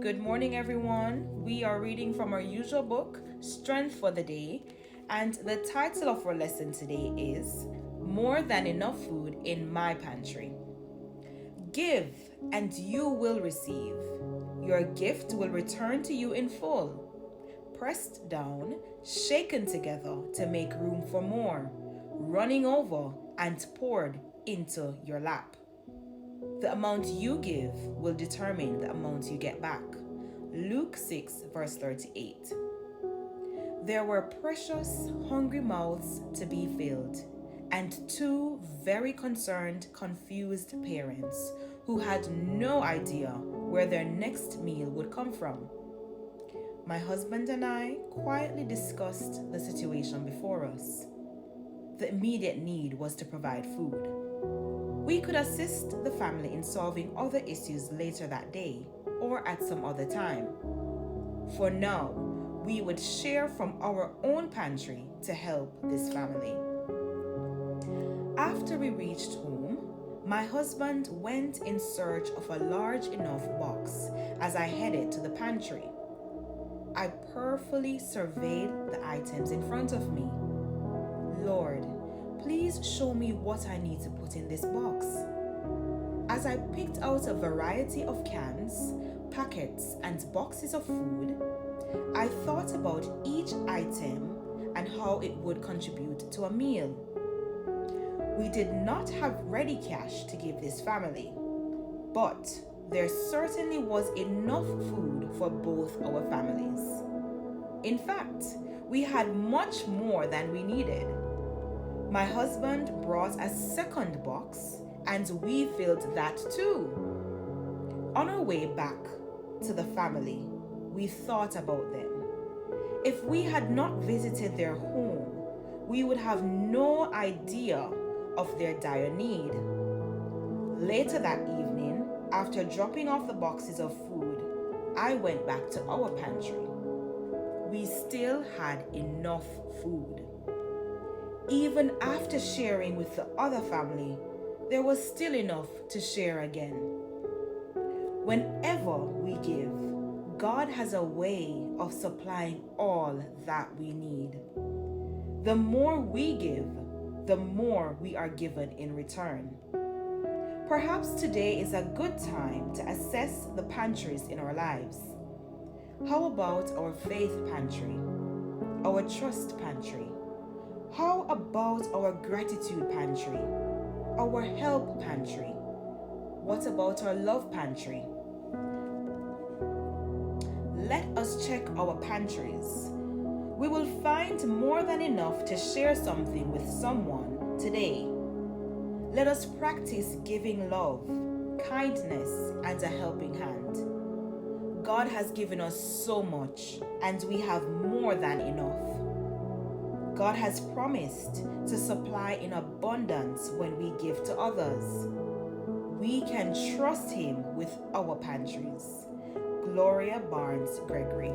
Good morning, everyone. We are reading from our usual book, Strength for the Day, and the title of our lesson today is More Than Enough Food in My Pantry. Give, and you will receive. Your gift will return to you in full. Pressed down, shaken together to make room for more, running over and poured into your lap. The amount you give will determine the amount you get back. Luke 6, verse 38. There were precious, hungry mouths to be filled, and two very concerned, confused parents who had no idea where their next meal would come from. My husband and I quietly discussed the situation before us. The immediate need was to provide food. We could assist the family in solving other issues later that day or at some other time. For now, we would share from our own pantry to help this family. After we reached home, my husband went in search of a large enough box as I headed to the pantry. I prayerfully surveyed the items in front of me. Lord, please show me what I need to put in this box. As I picked out a variety of cans, packets, and boxes of food, I thought about each item and how it would contribute to a meal. We did not have ready cash to give this family, but there certainly was enough food for both our families. In fact, we had much more than we needed. My husband brought a second box and we filled that too. On our way back to the family, we thought about them. If we had not visited their home, we would have no idea of their dire need. Later that evening, after dropping off the boxes of food, I went back to our pantry. We still had enough food. Even after sharing with the other family, there was still enough to share again. Whenever we give, God has a way of supplying all that we need. The more we give, the more we are given in return. Perhaps today is a good time to assess the pantries in our lives. How about our faith pantry? Our trust pantry? How about our gratitude pantry? Our help pantry? What about our love pantry? Let us check our pantries. We will find more than enough to share something with someone today. Let us practice giving love, kindness, and a helping hand. God has given us so much, and we have more than enough. God has promised to supply in abundance when we give to others. We can trust Him with our pantries. Gloria Barnes Gregory.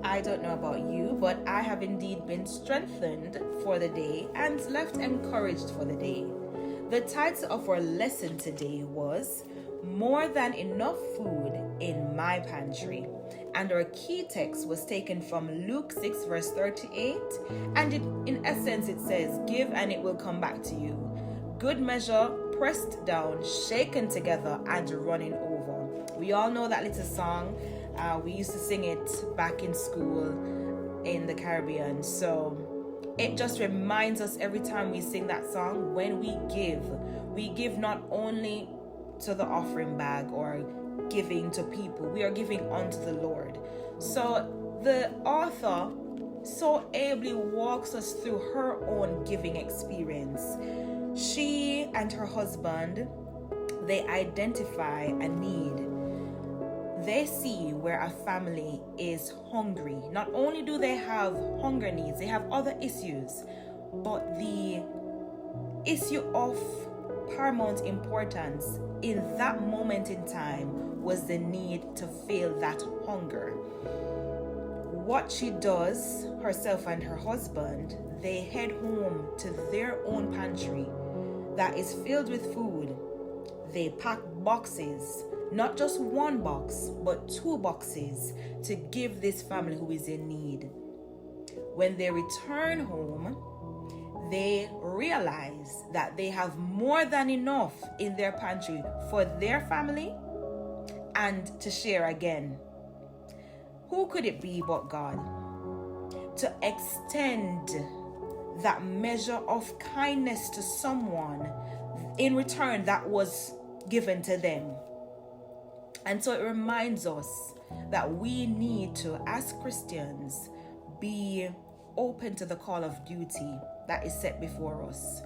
I don't know about you, but I have indeed been strengthened for the day and left encouraged for the day. The title of our lesson today was More Than Enough Food in My Pantry. And our key text was taken from Luke 6 verse 38, and in essence it says, give and it will come back to you. Good measure, pressed down, shaken together, and running over. We all know that little song. We used to sing it back in school in the Caribbean. So it just reminds us every time we sing that song, when we give not only to the offering bag or giving to people, we are giving unto the Lord. So the author so ably walks us through her own giving experience. She and her husband, they identify a need. They see where a family is hungry. Not only do they have hunger needs, they have other issues, but the issue of paramount importance in that moment in time was the need to fill that hunger. What she does, herself and her husband, they head home to their own pantry that is filled with food. They pack boxes, not just one box, but 2 boxes to give this family who is in need. When they return home, they realize that they have more than enough in their pantry for their family and to share again. Who could it be but God? To extend that measure of kindness to someone in return that was given to them. And so it reminds us that we need to, as Christians, be open to the call of duty that is set before us.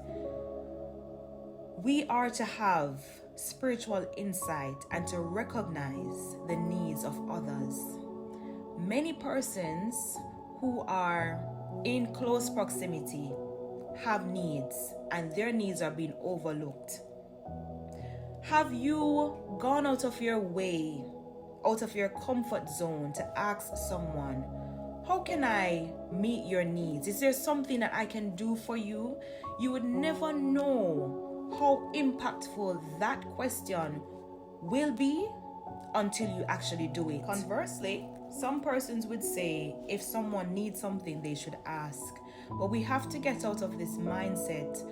We are to have spiritual insight and to recognize the needs of others. Many persons who are in close proximity have needs, and their needs are being overlooked. Have you gone out of your way, out of your comfort zone to ask someone, how can I meet your needs? Is there something that I can do for you? You would never know how impactful that question will be until you actually do it. Conversely, some persons would say if someone needs something, they should ask. But we have to get out of this mindset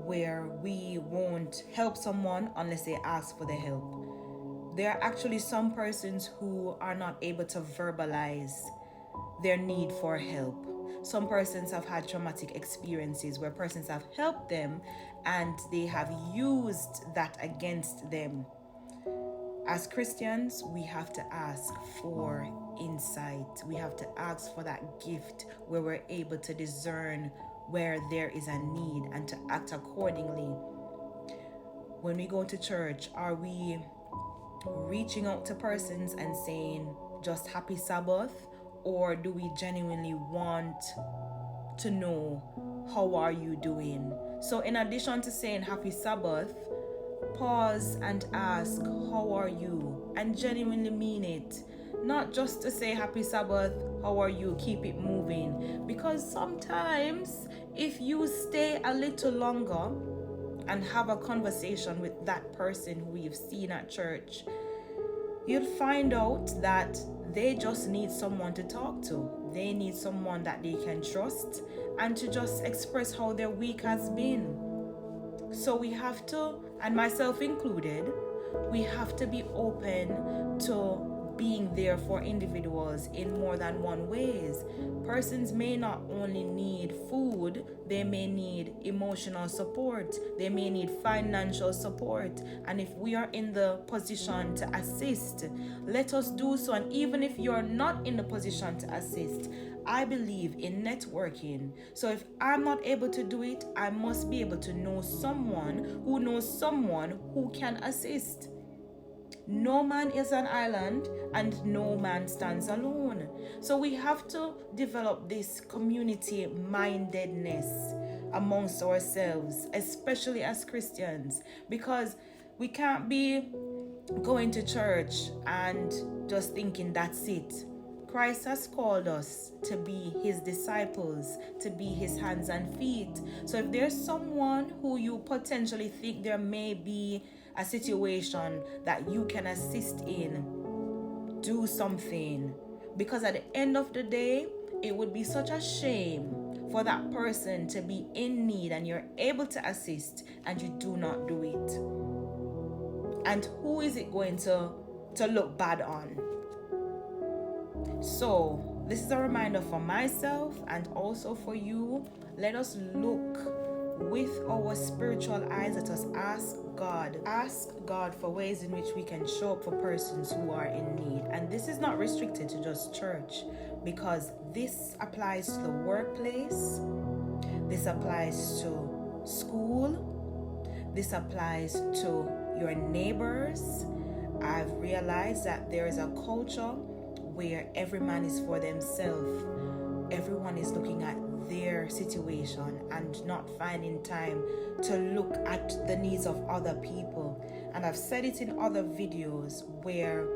where we won't help someone unless they ask for the help. There are actually some persons who are not able to verbalize their need for help. Some persons have had traumatic experiences where persons have helped them and they have used that against them. As Christians, we have to ask for insight. We have to ask for that gift where we're able to discern where there is a need and to act accordingly. When we go to church, are we reaching out to persons and saying just happy Sabbath? Or do we genuinely want to know how are you doing? So in addition to saying happy Sabbath, pause and ask, how are you? And genuinely mean it. Not just to say happy Sabbath, how are you? Keep it moving. Because sometimes if you stay a little longer and have a conversation with that person who you've seen at church, you'll find out that they just need someone to talk to. They need someone that they can trust and to just express how their week has been. So we have to, and myself included, we have to be open to being there for individuals in more than one ways. Persons may not only need food, they may need emotional support, they may need financial support, and if we are in the position to assist, let us do so. And even if you're not in the position to assist, I believe in networking. So if I'm not able to do it, I must be able to know someone who knows someone who can assist. No man is an island and no man stands alone. So we have to develop this community mindedness amongst ourselves, especially as Christians, because we can't be going to church and just thinking that's it. Christ has called us to be his disciples, to be his hands and feet. So if there's someone who you potentially think there may be a situation that you can assist in, do something. Because at the end of the day, it would be such a shame for that person to be in need and you're able to assist and you do not do it. And who is it going to look bad on? So this is a reminder for myself and also for you. Let us look with our spiritual eyes. Let us ask God for ways in which we can show up for persons who are in need. And this is not restricted to just church, because this applies to the workplace, this applies to school, this applies to your neighbors. I've realized that there is a culture where every man is for themselves. Everyone is looking at their situation and not finding time to look at the needs of other people. And I've said it in other videos where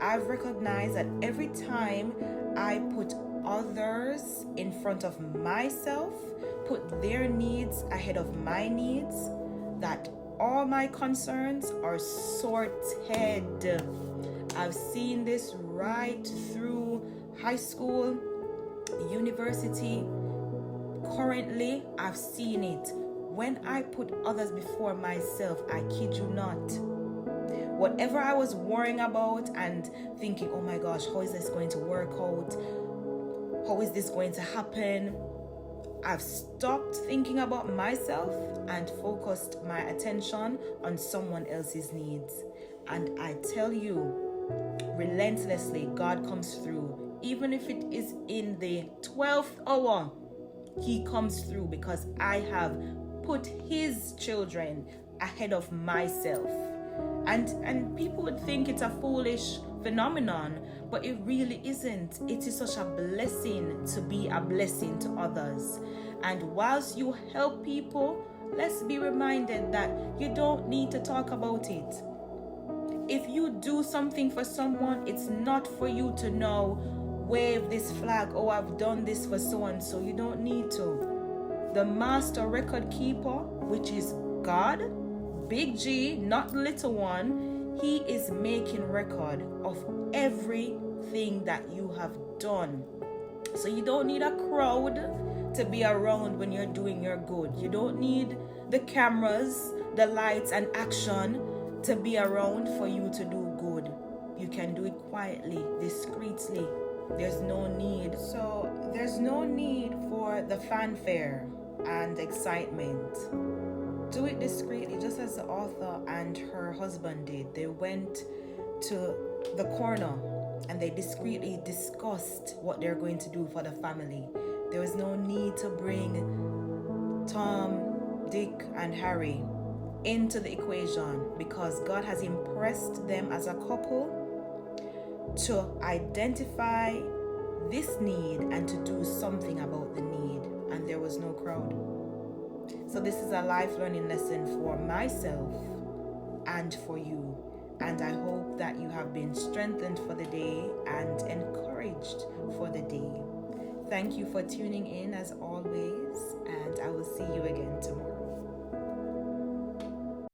I've recognized that every time I put others in front of myself, put their needs ahead of my needs, that all my concerns are sorted. I've seen this right through high school, university. Currently, I've seen it. When I put others before myself, I kid you not, whatever I was worrying about and thinking, oh my gosh, how is this going to work out? How is this going to happen? I've stopped thinking about myself and focused my attention on someone else's needs. And I tell you, relentlessly, God comes through. Even if it is in the 12th hour, He comes through because I have put His children ahead of myself. And people would think it's a foolish phenomenon, but it really isn't. It is such a blessing to be a blessing to others. And whilst you help people, let's be reminded that you don't need to talk about it. If you do something for someone, it's not for you to now wave this flag, oh, I've done this for so and so. You don't need to. The master record keeper, which is God, big G, not little one, He is making record of everything that you have done. So you don't need a crowd to be around when you're doing your good. You don't need the cameras, the lights and action to be around for you to do good. You can do it quietly, discreetly. There's no need. So there's no need for the fanfare and excitement. Do it discreetly, just as the author and her husband did. They went to the corner and they discreetly discussed what they're going to do for the family. There was no need to bring Tom, Dick, and Harry into the equation because God has impressed them as a couple to identify this need and to do something about the need, and there was no crowd. So this is a life learning lesson for myself and for you, and I hope that you have been strengthened for the day and encouraged for the day. Thank you for tuning in as always, and I will see you again tomorrow.